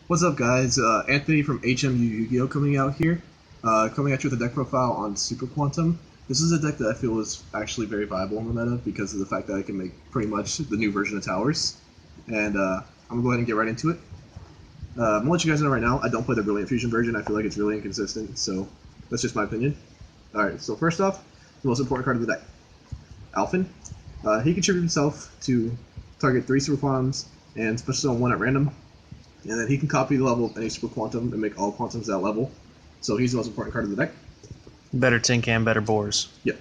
What's up, guys? Anthony from HMU Yu-Gi-Oh! Coming out here. Coming at you with a deck profile on Super Quantum. This is a deck that I feel is actually very viable in the meta because of the fact that I can make pretty much the new version of Towers. And I'm going to go ahead and get right into it. I'm going to let you guys know right now, I don't play the Brilliant Fusion version. I feel like it's really inconsistent, so that's just my opinion. Alright, so first off, the most important card of the deck. Alphen. He contributes himself to target 3 Super Quantums and special summon 1 at random. And then he can copy the level of any Super Quantum and make all Quantums that level. So he's the most important card of the deck. Better Tin Can, better Boars. Yep.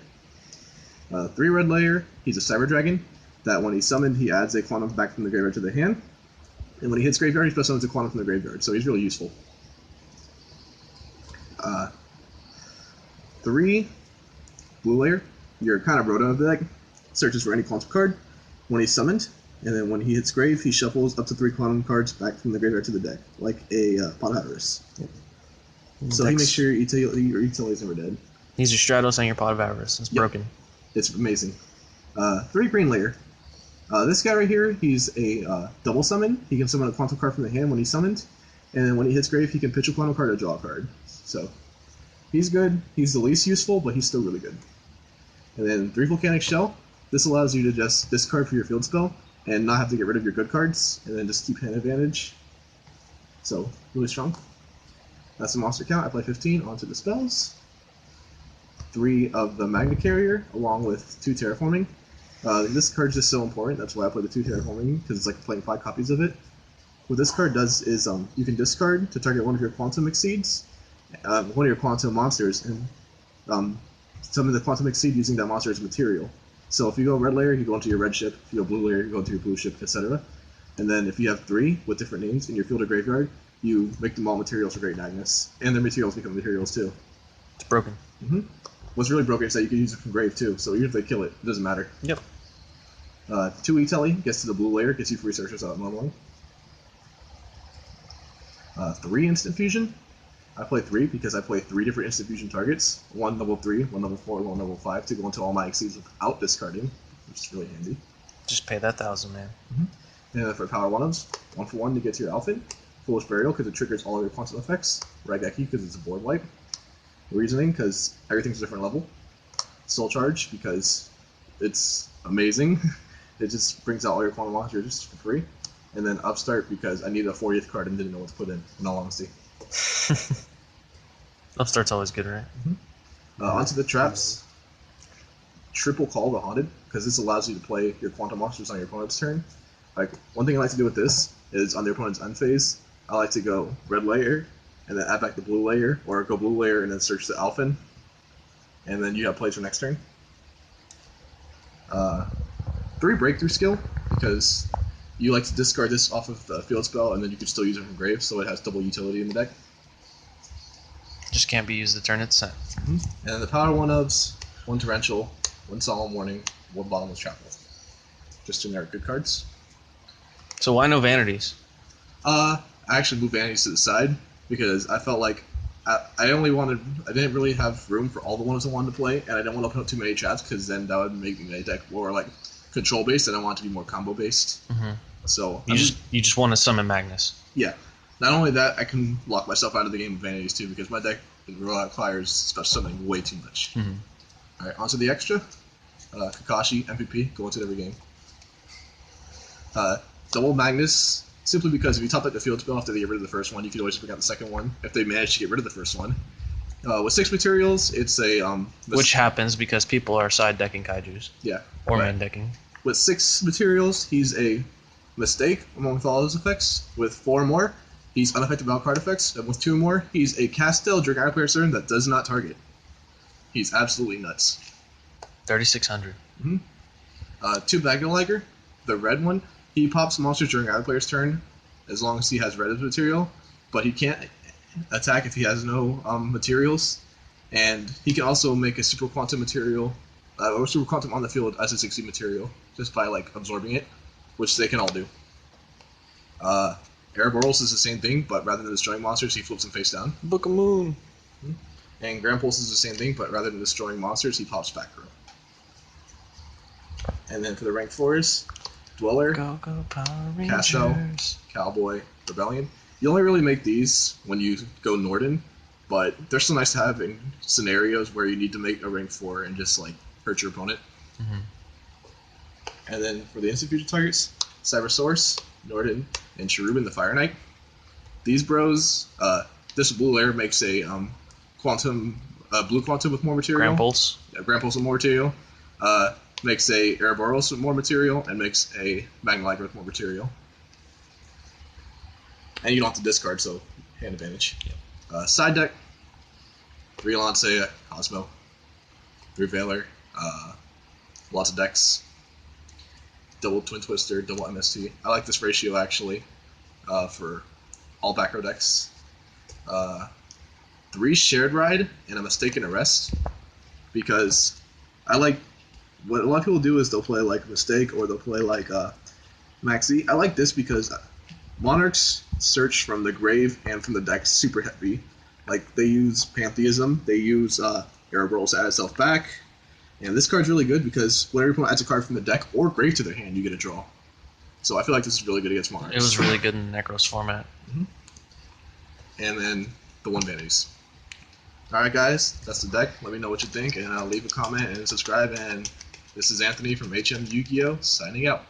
3 red layer, he's a Cyber Dragon, that when he's summoned, he adds a Quantum back from the graveyard to the hand. And when he hits graveyard, he special summons a Quantum from the graveyard, so he's really useful. 3 blue layer, your kind of Rotom of the deck, searches for any Quantum card when he's summoned, and then when he hits grave, he shuffles up to 3 Quantum cards back from the graveyard to the deck, like a Pot of Avarice. Yep. So he makes sure your utility's never dead. He's your Stratos and your Pot of Avarice. It's broken. It's amazing. 3 green layer. This guy right here, he's a double summon. He can summon a Quantum card from the hand when he's summoned, and then when he hits grave, he can pitch a Quantum card or draw a card. So he's good. He's the least useful, but he's still really good. And then 3 Volcanic Shell. This allows you to just discard for your field spell and not have to get rid of your good cards, and then just keep hand advantage. So, really strong. That's the monster count. I play 15 onto the spells. 3 of the Magna Carrier, along with 2 Terraforming. This card is just so important, that's why I play the 2 Terraforming, because it's like playing 5 copies of it. What this card does is you can discard to target one of your Quantum Exceeds, one of your Quantum monsters, and summon the Quantum Exceed using that monster as material. So if you go red layer, you go into your red ship. If you go blue layer, you go into your blue ship, etc. And then if you have 3 with different names in your field or graveyard, you make them all materials for Great Magnus. And their materials become materials too. It's broken. What's really broken is that you can use it from grave too, so even if they kill it, it doesn't matter. Yep. 2 E-Telly gets to the blue layer, gets you free searches out normally. 3 Instant Fusion. I play 3 because I play 3 different Instant Fusion targets. 1 level 3, 1 level 4, 1 level 5 to go into all my Exceeds without discarding, which is really handy. Just pay that 1,000, man. And then for Power 1-ups, 1 for 1 to get to your Alphen. Foolish Burial because it triggers all of your Quantum effects. Raigeki because it's a board wipe. Reasoning because everything's a different level. Soul Charge because it's amazing. It just brings out all your Quantum monsters for free. And then Upstart because I needed a 40th card and didn't know what to put in all honesty. Upstart's always good, right? Onto the traps. Triple Call the Haunted, because this allows you to play your Quantum monsters on your opponent's turn. Like, one thing I like to do with this is on their opponent's end phase, I like to go red layer, and then add back the blue layer, or go blue layer and then search the Alphen, and then you have plays for next turn. 3 Breakthrough Skill, because you like to discard this off of the field spell, and then you can still use it from grave, so it has double utility in the deck. Just can't be used the turn it's sent. And the Power 1-ups, 1 Torrential, 1 Solemn Warning, 1 Bottomless Chapel. Just generic good cards. So why no Vanities? I actually moved Vanities to the side, because I felt like I didn't really have room for all the ones I wanted to play, and I didn't want to open up too many traps, because then that would make my deck more like control-based, and I want it to be more combo-based. So you just want to summon Magnus. Yeah. Not only that, I can lock myself out of the game with Vanities too, because my deck requires special summoning way too much. Alright, onto the extra. Kakashi, MVP, go into every game. Double Magnus, simply because if you top up the field spell after they get rid of the first one, you can always bring out the second one, if they manage to get rid of the first one. With 6 materials, it's a... which happens because people are side decking Kaijus. Yeah. Or main decking. With 6 materials, he's a Mistake among all his effects. With 4 more, he's unaffected by all card effects. And with 2 more, he's a Castel during Eye Player's turn that does not target. He's absolutely nuts. 3,600. 2 Bagaliger, the red one, he pops monsters during Eye Player's turn as long as he has red as material, but he can't attack if he has no materials. And he can also make a Super Quantum material, or Super Quantum on the field as a 60 material, just by like absorbing it, which they can all do. Ouroboros is the same thing, but rather than destroying monsters, he flips them face down. Book of Moon. And Grand Pulse is the same thing, but rather than destroying monsters, he pops back row. And then for the rank 4s, Dweller, Go, go, Power Castle, Rangers. Cowboy, Rebellion. You only really make these when you go Norden, but they're still nice to have in scenarios where you need to make a rank 4 and just like hurt your opponent. And then for the instant future targets, Cybersource, Norden, and Cherubin the Fire Knight. These bros, this blue layer makes a blue quantum with more material. Grand Pulse. Yeah, Grand Pulse with more material. Makes a Ouroboros with more material, and makes a Magna with more material. And you don't have to discard, so hand advantage. Yep. Side deck, 3 Lancea, Cosmo, 3 Valor, lots of decks, double Twin Twister, double MST. I like this ratio actually for all back row decks. 3 Shared Ride and a Mistaken Arrest, because I like what a lot of people do is they'll play like Mistake or they'll play like Maxi. I like this because Monarchs search from the grave and from the deck super heavy. Like they use Pantheism, they use Ouroboros to add itself back, and this card's really good because whenever your opponent adds a card from the deck or grave to their hand, you get a draw. So I feel like this is really good against Monarchs. It was really good in Necros format. And then the 1 Vanities. Alright guys, that's the deck. Let me know what you think, and leave a comment and subscribe. And this is Anthony from HM Yu-Gi-Oh! Signing out.